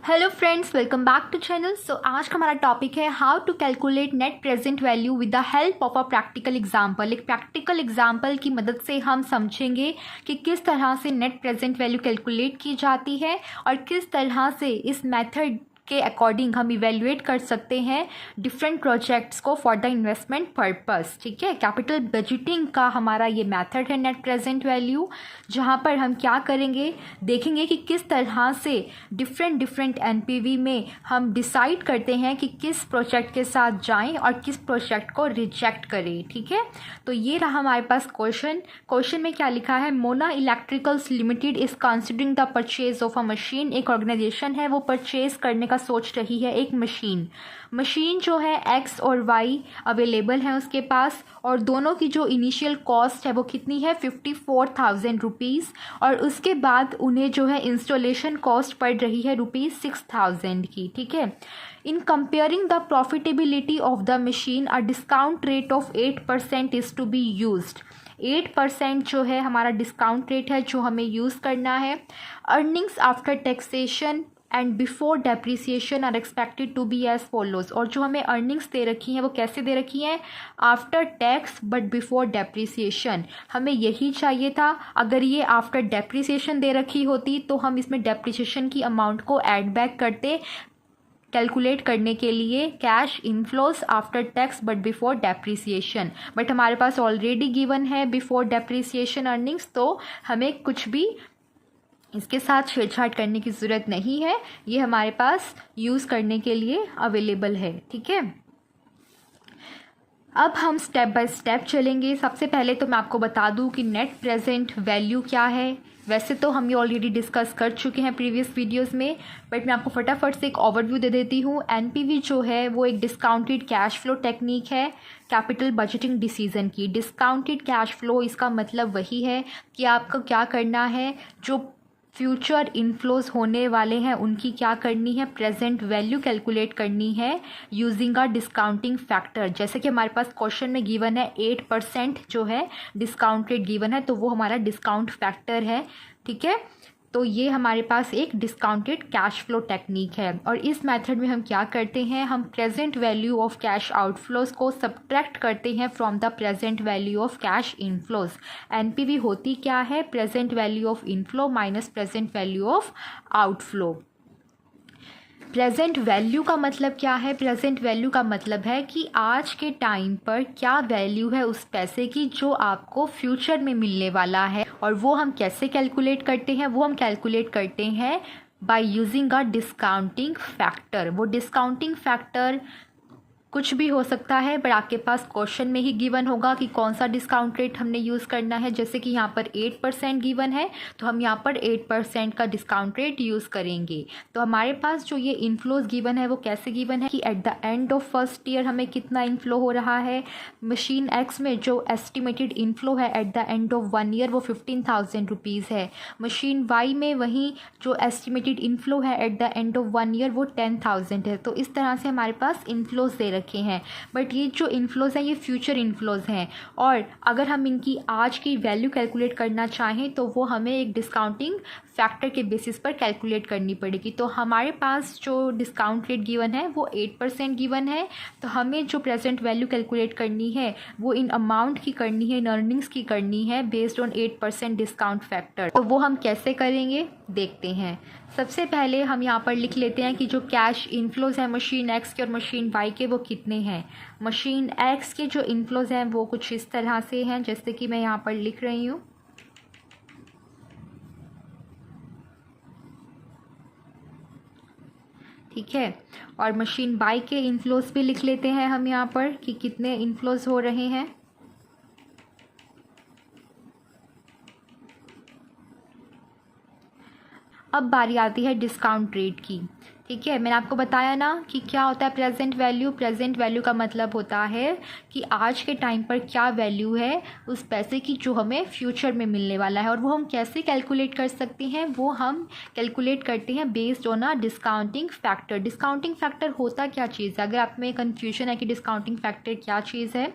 Hello friends, welcome back to channel. So आज का हमारा टॉपिक है how to calculate net present value with the help of a practical example. एक practical example की मदद से हम समझेंगे कि किस तरह से नेट प्रेजेंट वैल्यू कैलकुलेट की जाती है और किस तरह से इस मेथड के अकॉर्डिंग हम इवेल्युएट कर सकते हैं डिफरेंट प्रोजेक्ट्स को फॉर द इन्वेस्टमेंट पर्पस। ठीक है, कैपिटल बजटिंग का हमारा ये मेथड है नेट प्रेजेंट वैल्यू, जहाँ पर हम क्या करेंगे, देखेंगे कि किस तरह से डिफरेंट एनपीवी में हम डिसाइड करते हैं कि किस प्रोजेक्ट के साथ जाएं और किस प्रोजेक्ट को रिजेक्ट करें। ठीक है, तो ये रहा हमारे पास क्वेश्चन में क्या लिखा है, Mona electricals limited is considering the purchase of a machine. एक ऑर्गेनाइजेशन है, वो परचेज करने का सोच रही है एक मशीन जो है एक्स और वाई अवेलेबल है उसके पास, और दोनों की जो इनिशियल कॉस्ट है वो कितनी है 54,000 रुपीज़, और उसके बाद उन्हें जो है इंस्टॉलेशन कॉस्ट पड़ रही है ₹6,000 की। ठीक है, in comparing the profitability of the machine a discount rate of 8% is to be used. 8% जो है हमारा डिस्काउंट रेट है जो हमें यूज़ करना है। Earnings after taxation and before depreciation are expected to be as follows. और जो हमें अर्निंग्स दे रखी हैं वो कैसे दे रखी हैं, after tax but before depreciation. हमें यही चाहिए था, अगर ये आफ्टर डेप्रिसिएशन दे रखी होती तो हम इसमें डेप्रिसिएशन की अमाउंट को ऐड बैक करते कैलकुलेट करने के लिए cash inflows after tax but before depreciation. But हमारे पास ऑलरेडी गिवन है बिफोर डेप्रिसिएशन अर्निंग्स, तो हमें कुछ भी इसके साथ छेड़छाड़ करने की ज़रूरत नहीं है, ये हमारे पास यूज़ करने के लिए अवेलेबल है। ठीक है, अब हम स्टेप बाय स्टेप चलेंगे। सबसे पहले तो मैं आपको बता दूं कि नेट प्रेजेंट वैल्यू क्या है। वैसे तो हम ये ऑलरेडी डिस्कस कर चुके हैं प्रीवियस वीडियोस में, बट मैं आपको फटाफट से एक ओवरव्यू दे देती हूँ। एनपीवी जो है वो एक डिस्काउंटेड कैश फ्लो टेक्निक है कैपिटल बजटिंग डिसीजन की। डिस्काउंटेड कैश फ्लो, इसका मतलब वही है कि आपको क्या करना है, जो फ्यूचर इनफ्लोज होने वाले हैं उनकी क्या करनी है, प्रेजेंट वैल्यू कैलकुलेट करनी है यूजिंग अ डिस्काउंटिंग फैक्टर। जैसे कि हमारे पास क्वेश्चन में गिवन है 8% जो है डिस्काउंट रेट गिवन है, तो वो हमारा डिस्काउंट फैक्टर है। ठीक है, तो ये हमारे पास एक डिस्काउंटेड कैश फ्लो टेक्निक है। और इस मेथड में हम क्या करते हैं, हम present value of cash outflows को सब्ट्रैक्ट करते हैं from the present value of cash inflows. NPV होती क्या है, present value of inflow minus present value of outflow. Present value का मतलब क्या है, प्रेजेंट वैल्यू का मतलब है कि आज के टाइम पर क्या वैल्यू है उस पैसे की जो आपको फ्यूचर में मिलने वाला है। और वो हम कैसे कैलकुलेट करते हैं, वो हम कैलकुलेट करते हैं by using a discounting factor. वो डिस्काउंटिंग फैक्टर कुछ भी हो सकता है, पर आपके पास क्वेश्चन में ही गिवन होगा कि कौन सा डिस्काउंट रेट हमने यूज़ करना है। जैसे कि यहाँ पर 8% गिवन है, तो हम यहाँ पर 8% का डिस्काउंट रेट यूज़ करेंगे। तो हमारे पास जो ये इनफ्लोज गिवन है वो कैसे गिवन है कि at the end of first year हमें कितना इनफ्लो हो रहा है। मशीन एक्स में जो एस्टिमेटेड इनफ्लो है at the end of 1 year वो 15,000 रुपीज़ है। मशीन वाई में वहीं जो एस्टिमेटेड इनफ्लो है at the end of 1 year वो 10,000 है। तो इस तरह से हमारे पास इनफ्लोज दे रखे हैं, बट ये जो इनफ्लोज हैं ये फ्यूचर इनफ्लोज हैं, और अगर हम इनकी आज की वैल्यू कैलकुलेट करना चाहें तो वो हमें एक डिस्काउंटिंग फैक्टर के बेसिस पर कैलकुलेट करनी पड़ेगी। तो हमारे पास जो डिस्काउंट रेट गिवन है वो 8% गिवन है, तो हमें जो प्रेजेंट वैल्यू कैलकुलेट करनी है वो इन अमाउंट की करनी है, इन अर्निंग्स की करनी है बेस्ड ऑन 8% डिस्काउंट फैक्टर। तो वो हम कैसे करेंगे देखते हैं। सबसे पहले हम यहाँ पर लिख लेते हैं कि जो कैश इनफ्लोज है मशीन एक्स के और मशीन वाई के वो कितने हैं। मशीन एक्स के जो इनफ्लोज हैं वो कुछ इस तरह से हैं, जैसे कि मैं यहाँ पर लिख रही हूँ। ठीक है, और मशीन वाई के इनफ्लोज भी लिख लेते हैं हम यहाँ पर कि कितने इनफ्लोज हो रहे हैं। अब बारी आती है डिस्काउंट रेट की। ठीक है, मैंने आपको बताया ना कि क्या होता है प्रेजेंट वैल्यू। प्रेजेंट वैल्यू का मतलब होता है कि आज के टाइम पर क्या वैल्यू है उस पैसे की जो हमें फ्यूचर में मिलने वाला है। और वो हम कैसे कैलकुलेट कर सकते हैं, वो हम कैलकुलेट करते हैं based on a discounting factor. Discounting factor होता क्या चीज़ है, अगर आप में कन्फ्यूजन है कि डिस्काउंटिंग फैक्टर क्या चीज़ है,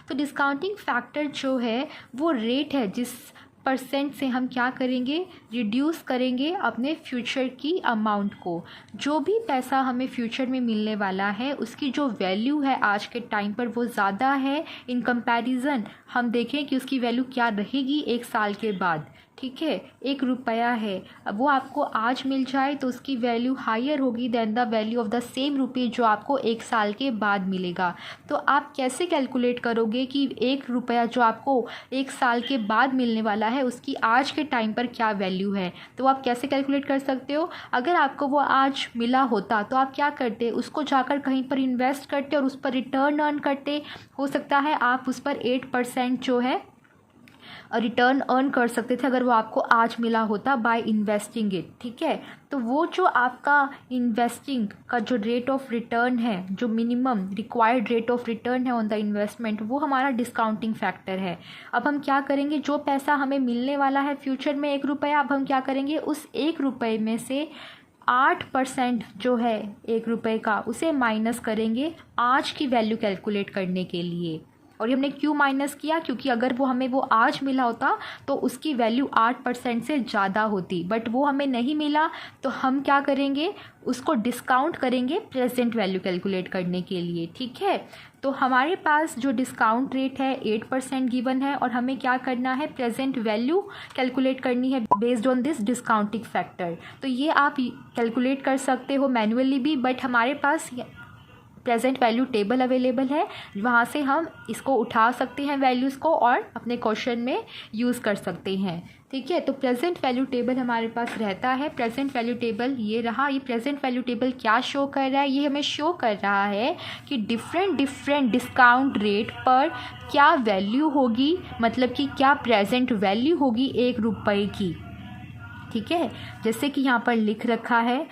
तो डिस्काउंटिंग फैक्टर जो है वो रेट है जिस 8% से हम क्या करेंगे, रिड्यूस करेंगे अपने फ्यूचर की अमाउंट को। जो भी पैसा हमें फ्यूचर में मिलने वाला है उसकी जो वैल्यू है आज के टाइम पर वो ज़्यादा है इन कंपैरिजन, हम देखें कि उसकी वैल्यू क्या रहेगी 1 साल के बाद। ठीक है, 1 रुपया है, अब वो आपको आज मिल जाए तो उसकी वैल्यू हायर होगी then the value of the same rupee जो आपको 1 साल के बाद मिलेगा। तो आप कैसे कैलकुलेट करोगे कि 1 रुपया जो आपको 1 साल के बाद मिलने वाला है उसकी आज के टाइम पर क्या वैल्यू है? तो आप कैसे कैलकुलेट कर सकते हो? अगर आपको वो आज मिला होता तो आप क्या करते, उसको जाकर कहीं पर इन्वेस्ट करते और उस पर रिटर्न अर्न करते। हो सकता है आप उस पर 8% जो है रिटर्न अर्न कर सकते थे अगर वो आपको आज मिला होता बाय इन्वेस्टिंग इट। ठीक है, तो वो जो आपका इन्वेस्टिंग का जो रेट ऑफ रिटर्न है, जो minimum required rate of return है ऑन द इन्वेस्टमेंट, वो हमारा डिस्काउंटिंग फैक्टर है। अब हम क्या करेंगे, जो पैसा हमें मिलने वाला है फ्यूचर में 1 रुपया, अब हम क्या करेंगे उस 1 रुपये में से 8% जो है 1 रुपये का उसे माइनस करेंगे आज की वैल्यू कैलकुलेट करने के लिए। और ये हमने क्यों माइनस किया, क्योंकि अगर वो हमें वो आज मिला होता तो उसकी वैल्यू 8% से ज़्यादा होती, बट वो हमें नहीं मिला तो हम क्या करेंगे, उसको डिस्काउंट करेंगे प्रेजेंट वैल्यू कैलकुलेट करने के लिए। ठीक है, तो हमारे पास जो डिस्काउंट रेट है 8% गिवन है और हमें क्या करना है, प्रेजेंट वैल्यू कैलकुलेट करनी है based on this discounting factor. तो ये आप कैलकुलेट कर सकते हो मैन्युअली भी, बट हमारे पास प्रेजेंट वैल्यू टेबल अवेलेबल है, वहाँ से हम इसको उठा सकते हैं वैल्यूज़ को और अपने क्वेश्चन में यूज़ कर सकते हैं। ठीक है, तो प्रेजेंट वैल्यू टेबल हमारे पास रहता है। प्रेजेंट वैल्यू टेबल ये रहा। ये प्रेजेंट वैल्यू टेबल क्या शो कर रहा है, ये हमें शो कर रहा है कि डिफरेंट डिस्काउंट रेट पर क्या वैल्यू होगी, मतलब कि क्या प्रेजेंट वैल्यू होगी 1 रुपये की। ठीक है, जैसे कि यहाँ पर लिख रखा है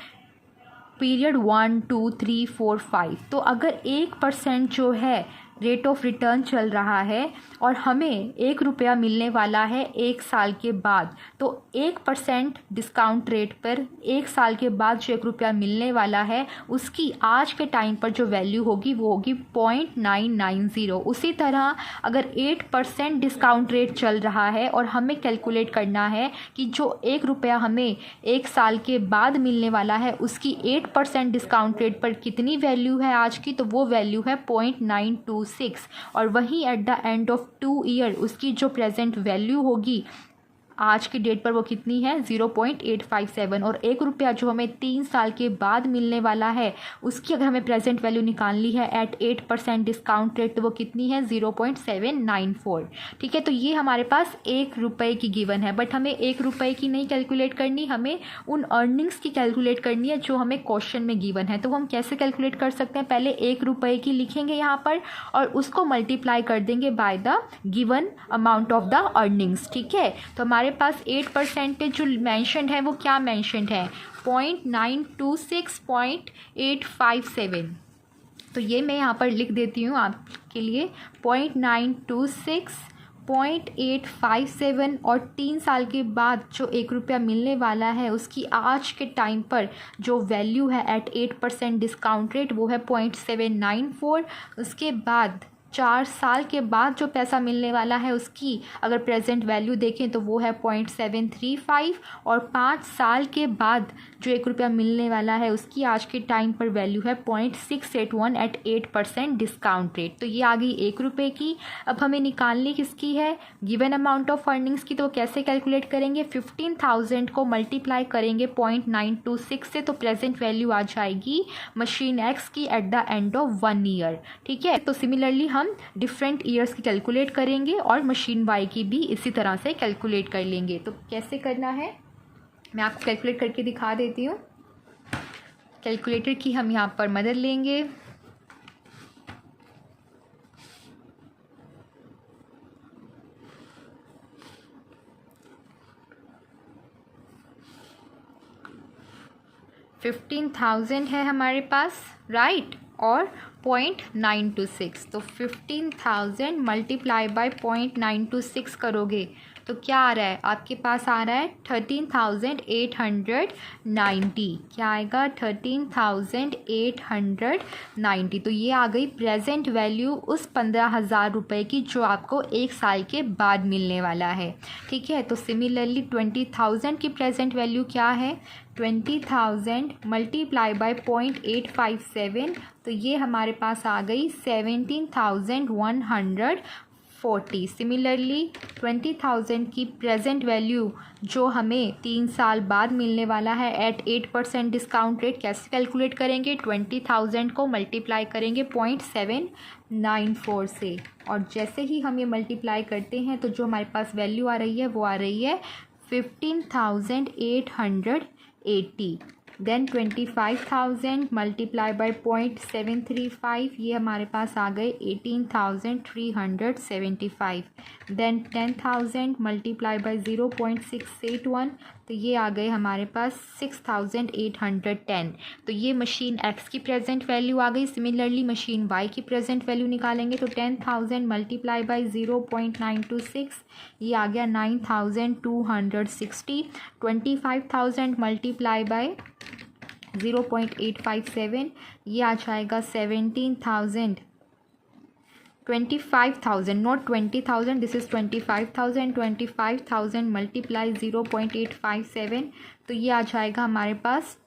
पीरियड 1, 2, 3, 4, 5। तो अगर 1% जो है रेट ऑफ रिटर्न चल रहा है और हमें 1 रुपया मिलने वाला है 1 साल के बाद, तो 1% डिस्काउंट रेट पर 1 साल के बाद जो 1 रुपया मिलने वाला है उसकी आज के टाइम पर जो वैल्यू होगी वो होगी 0.990। उसी तरह अगर 8% डिस्काउंट रेट चल रहा है और हमें कैलकुलेट करना है कि जो 1 रुपया हमें 1 साल के बाद मिलने वाला है उसकी 8% डिस्काउंट रेट पर कितनी वैल्यू है आज की, तो वो वैल्यू है 0.926। और वहीं at the end of 2 year उसकी जो प्रेजेंट वैल्यू होगी आज की डेट पर वो कितनी है, 0.857। और 1 रुपया जो हमें 3 साल के बाद मिलने वाला है उसकी अगर हमें प्रेजेंट वैल्यू निकालनी है एट 8% डिस्काउंट रेट, तो वो कितनी है, 0.794। ठीक है, तो ये हमारे पास 1 रुपये की गिवन है, बट हमें 1 रुपये की नहीं कैलकुलेट करनी, हमें उन अर्निंग्स की कैलकुलेट करनी है जो हमें क्वेश्चन में गिवन है। तो हम कैसे कैलकुलेट कर सकते हैं, पहले 1 रुपये की लिखेंगे यहाँ पर और उसको मल्टीप्लाई कर देंगे by the given amount of the earnings. ठीक है, तो हमारे पास 8% पे जो मेंशन्ड है वो क्या मेंशन्ड है, 0.926.857। तो ये मैं यहाँ पर लिख देती हूँ आपके लिए, 0.926.857 और 3 साल के बाद जो 1 रुपया मिलने वाला है उसकी आज के टाइम पर जो वैल्यू है एट 8% डिस्काउंट रेट वो है 0.794। उसके बाद 4 साल के बाद जो पैसा मिलने वाला है उसकी अगर प्रेजेंट वैल्यू देखें तो वो है 0.735 और 5 साल के बाद जो 1 रुपया मिलने वाला है उसकी आज के टाइम पर वैल्यू है 0.681 एट 8% डिस्काउंट रेट। तो ये आ गई 1 रुपये की। अब हमें निकालनी किसकी है, गिवन अमाउंट ऑफ अर्निंग्स की। तो कैसे कैलकुलेट करेंगे, 15,000 को मल्टीप्लाई करेंगे 0.926 से, तो प्रेजेंट वैल्यू आ जाएगी मशीन एक्स की at the end of 1 year. ठीक है, तो सिमिलरली हम डिफरेंट ईयर्स की कैलकुलेट करेंगे और मशीन वाई की भी इसी तरह से कैलकुलेट कर लेंगे। तो कैसे करना है मैं आपको कैलकुलेट करके दिखा देती हूँ। कैलकुलेटर की हम यहाँ पर मदद लेंगे। $15,000 है हमारे पास, राइट, और 0.926। तो 15,000 मल्टीप्लाई बाय 0.926 करोगे तो क्या आ रहा है आपके पास, आ रहा है 13,890। क्या आएगा, 13,890। तो ये आ गई प्रेजेंट वैल्यू उस 15,000 रुपये की जो आपको 1 साल के बाद मिलने वाला है। ठीक है, तो सिमिलरली 20,000 की प्रेजेंट वैल्यू क्या है, 20,000 मल्टीप्लाई बाय 0.857, तो ये हमारे पास आ गई 17,140। सिमिलरली 20,000 की प्रेजेंट वैल्यू जो हमें 3 साल बाद मिलने वाला है एट 8% डिस्काउंट रेट, कैसे कैलकुलेट करेंगे, 20,000 को मल्टीप्लाई करेंगे 0.794 से, और जैसे ही हम ये मल्टीप्लाई करते हैं तो जो हमारे पास वैल्यू आ रही है वो आ रही है 15,880। देन 25,000 मल्टीप्लाई बाय 0.735, ये हमारे पास आ गए 18,375। देन 10,000 मल्टीप्लाई बाय 0.681, तो ये आ गए हमारे पास 6,810। तो ये मशीन X की प्रेजेंट वैल्यू आ गई। सिमिलरली मशीन Y की प्रेजेंट वैल्यू निकालेंगे तो 10,000 मल्टीप्लाई बाय 0.926, ये आ गया 9,260। 25,000 मल्टीप्लाई बाय 0.857, ये आ जाएगा 17,000। 25,000, नॉट 20,000, दिस इज़ 25,000। 25,000 मल्टीप्लाई 0.857, तो ये आ जाएगा हमारे पास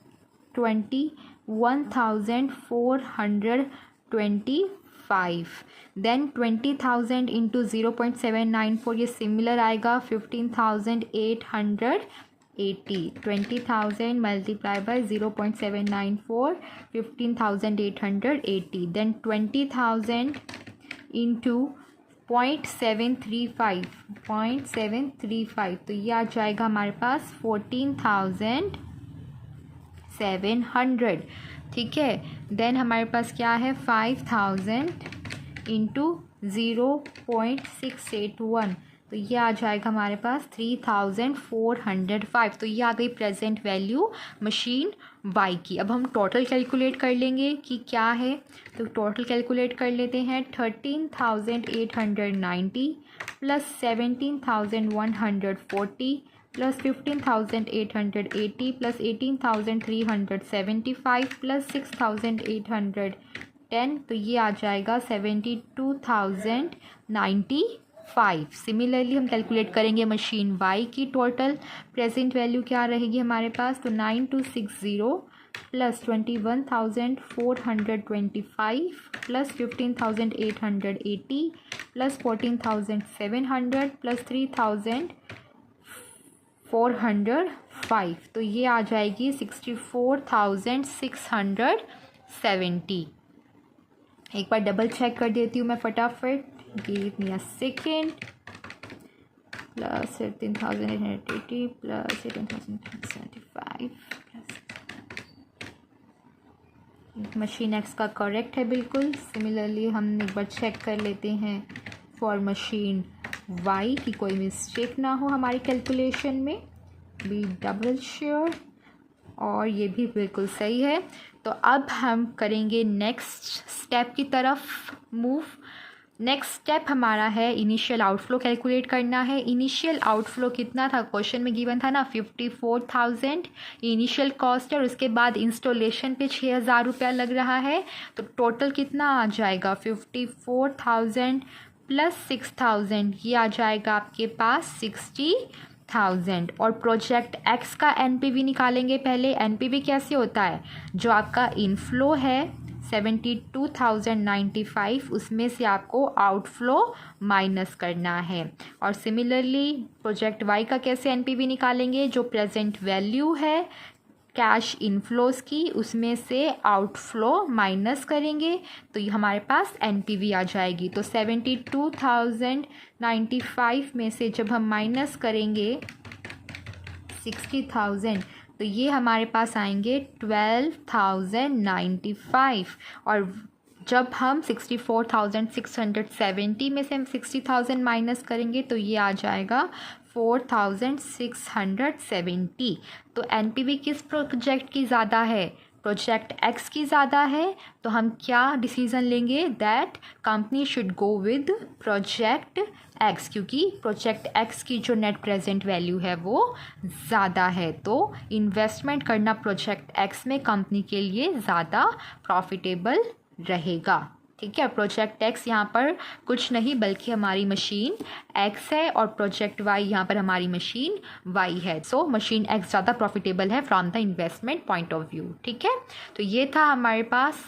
21,425। देन 20,000 इंटू 0.794, ये सिमिलर आएगा 15,880। 20,000 मल्टीप्लाई बाय 0.794, 15,880। देन 20,000 इंटू 0.735, तो ये आ जाएगा हमारे पास 14,700। ठीक है, देन हमारे पास क्या है, 5,000 इंटू 0.681, तो ये आ जाएगा हमारे पास 3,405। तो ये आ गई प्रेजेंट वैल्यू मशीन Y की। अब हम टोटल कैलकुलेट कर लेंगे कि क्या है, तो टोटल कैलकुलेट कर लेते हैं। 13,890 प्लस 17,140 प्लस 15,880 प्लस 18,375 प्लस 6,810, तो ये आ जाएगा 72,095। सिमिलरली हम कैलकुलेट करेंगे मशीन Y की टोटल प्रेजेंट वैल्यू क्या रहेगी हमारे पास, तो 9260 प्लस 21,425 प्लस 15,880 प्लस 14,700 प्लस 3,405, तो ये आ जाएगी 64,670। एक बार डबल चेक कर देती हूँ मैं फटाफट, give me a second. Plus 13,880 plus 18,075 plus machine X का करेक्ट है बिल्कुल। सिमिलरली हम एक बार चेक कर लेते हैं फॉर मशीन Y की कोई मिस्टेक ना हो हमारी कैलकुलेशन में, बी डबल श्योर, और ये भी बिल्कुल सही है। तो अब हम करेंगे नेक्स्ट स्टेप की तरफ मूव। नेक्स्ट स्टेप हमारा है इनिशियल आउटफ्लो कैलकुलेट करना है। इनिशियल आउटफ्लो कितना था, क्वेश्चन में गिवन था ना, 54,000 इनिशियल कॉस्ट है, और उसके बाद इंस्टॉलेशन पे 6,000 रुपया लग रहा है। तो टोटल कितना आ जाएगा, 54,000 प्लस 6,000, ये आ जाएगा आपके पास 60,000। और प्रोजेक्ट X का NPV निकालेंगे पहले। NPV कैसे होता है, जो आपका इनफ्लो है 72,095, उसमें से आपको आउटफ्लो माइनस करना है। और सिमिलरली प्रोजेक्ट Y का कैसे NPV निकालेंगे, जो प्रेजेंट वैल्यू है कैश इनफ्लोस की, उसमें से आउटफ्लो माइनस करेंगे, तो ये हमारे पास NPV आ जाएगी। तो 72,095 में से जब हम माइनस करेंगे 60,000, तो ये हमारे पास आएंगे 12,095। और जब हम 64,670 में से हम 60,000 माइनस करेंगे तो ये आ जाएगा 4,670। तो NPV किस प्रोजेक्ट की ज़्यादा है, प्रोजेक्ट एक्स की ज़्यादा है, तो हम क्या डिसीज़न लेंगे, that company should go with project x, क्योंकि प्रोजेक्ट एक्स की जो नेट प्रेजेंट वैल्यू है वो ज़्यादा है। तो इन्वेस्टमेंट करना प्रोजेक्ट एक्स में कंपनी के लिए ज़्यादा प्रॉफिटेबल रहेगा। ठीक है, प्रोजेक्ट एक्स यहाँ पर कुछ नहीं बल्कि हमारी मशीन एक्स है और प्रोजेक्ट वाई यहाँ पर हमारी मशीन वाई है। सो मशीन एक्स ज़्यादा प्रॉफिटेबल है from the investment point of view. ठीक है, तो ये था हमारे पास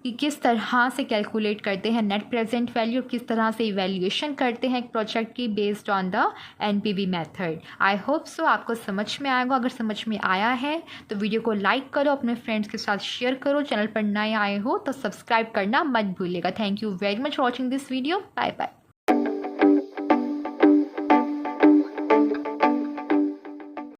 कि किस तरह से कैलकुलेट करते हैं नेट प्रेजेंट वैल्यू, किस तरह से इवैल्यूएशन करते हैं एक प्रोजेक्ट की based on the NPV method. I hope so आपको समझ में आएगा। अगर समझ में आया है तो वीडियो को लाइक करो, अपने फ्रेंड्स के साथ शेयर करो, चैनल पर नए आए हो तो सब्सक्राइब करना मत भूलिएगा। Thank you very much for watching this video. Bye bye.